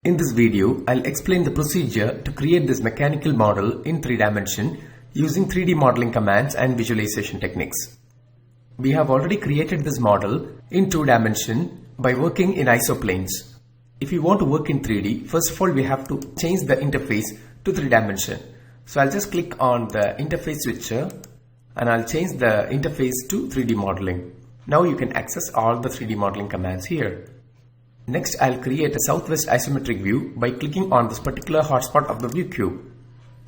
In this video, I'll explain the procedure to create this mechanical model in 3 dimension using 3D modeling commands and visualization techniques. We have already created this model in 2 dimension by working in isoplanes. If you want to work in 3D, first of all we have to change the interface to 3 dimension. So I'll just click on the interface switcher and I'll change the interface to 3D modeling. Now you can access all the 3D modeling commands here. Next, I'll create a southwest isometric view by clicking on this particular hotspot of the view cube.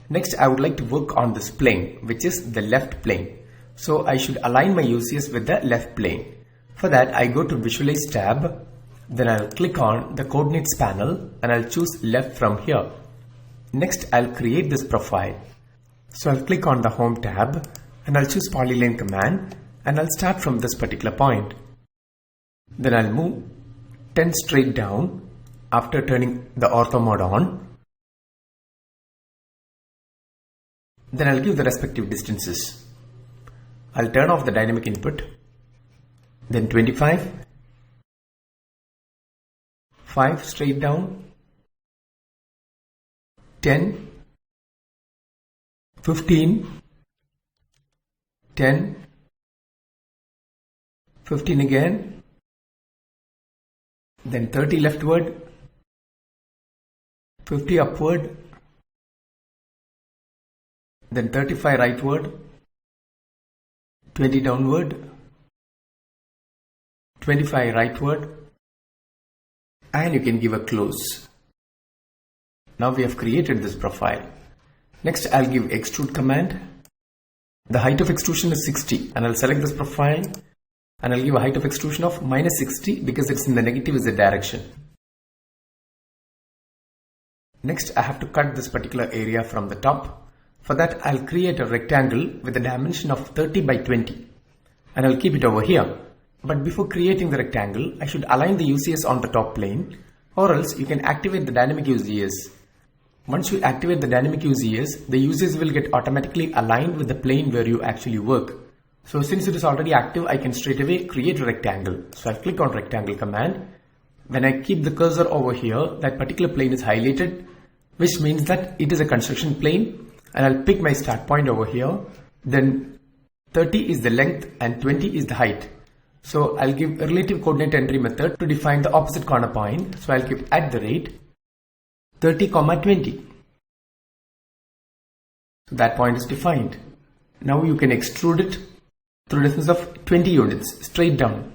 Next, I would like to work on this plane, which is the left plane. So I should align my UCS with the left plane. For that, I go to Visualize tab, then I'll click on the coordinates panel and I'll choose left from here. Next, I'll create this profile. So I'll click on the Home tab and I'll choose Polyline command and I'll start from this particular point. Then I'll move 10 straight down after turning the ortho mode on. Then I'll give the respective distances. I'll turn off the dynamic input. Then 25. 5 straight down. 10. 15. 10. 15 again. Then 30 leftward, 50 upward, then 35 rightward, 20 downward, 25 rightward, and you can give a close. Now we have created this profile. Next, I'll give extrude command. The height of extrusion is 60 and I'll select this profile. And I'll give a height of extrusion of minus 60 because it's in the negative Z direction. Next, I have to cut this particular area from the top. For that, I'll create a rectangle with a dimension of 30 by 20 and I'll keep it over here. But before creating the rectangle, I should align the UCS on the top plane, or else you can activate the dynamic UCS. Once you activate the dynamic UCS, the UCS will get automatically aligned with the plane where you actually work. So since it is already active, I can straight away create a rectangle. So I'll click on rectangle command. When I keep the cursor over here, that particular plane is highlighted, which means that it is a construction plane. And I'll pick my start point over here. Then 30 is the length and 20 is the height. So I'll give a relative coordinate entry method to define the opposite corner point. So I'll give @ 30, 20. So that point is defined. Now you can extrude it through a distance of 20 units straight down.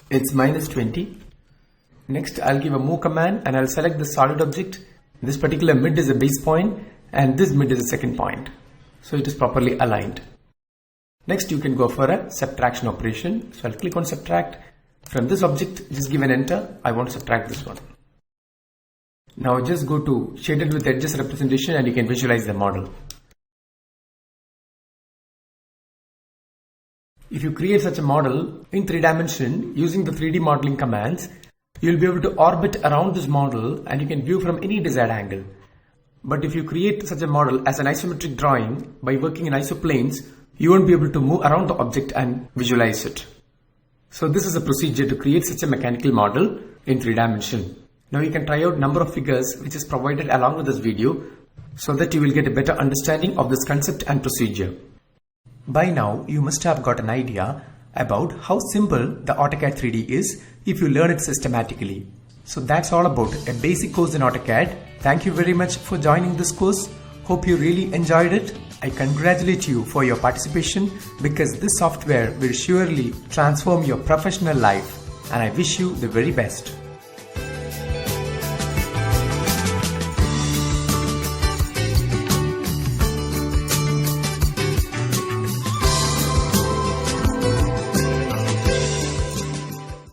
It's minus 20. Next, I'll give a move command and I'll select the solid object. This particular mid is a base point and this mid is a second point. So it is properly aligned. Next, you can go for a subtraction operation. So I'll click on subtract. From this object, just give an enter. I want to subtract this one. Now just go to shaded with edges representation and you can visualize the model. If you create such a model in 3 dimension using the 3D modeling commands, you will be able to orbit around this model and you can view from any desired angle. But if you create such a model as an isometric drawing by working in isoplanes, you won't be able to move around the object and visualize it. So this is a procedure to create such a mechanical model in 3 dimension. Now you can try out number of figures which is provided along with this video so that you will get a better understanding of this concept and procedure. By now, you must have got an idea about how simple the AutoCAD 3D is if you learn it systematically. So that's all about a basic course in AutoCAD. Thank you very much for joining this course. Hope you really enjoyed it. I congratulate you for your participation because this software will surely transform your professional life and I wish you the very best.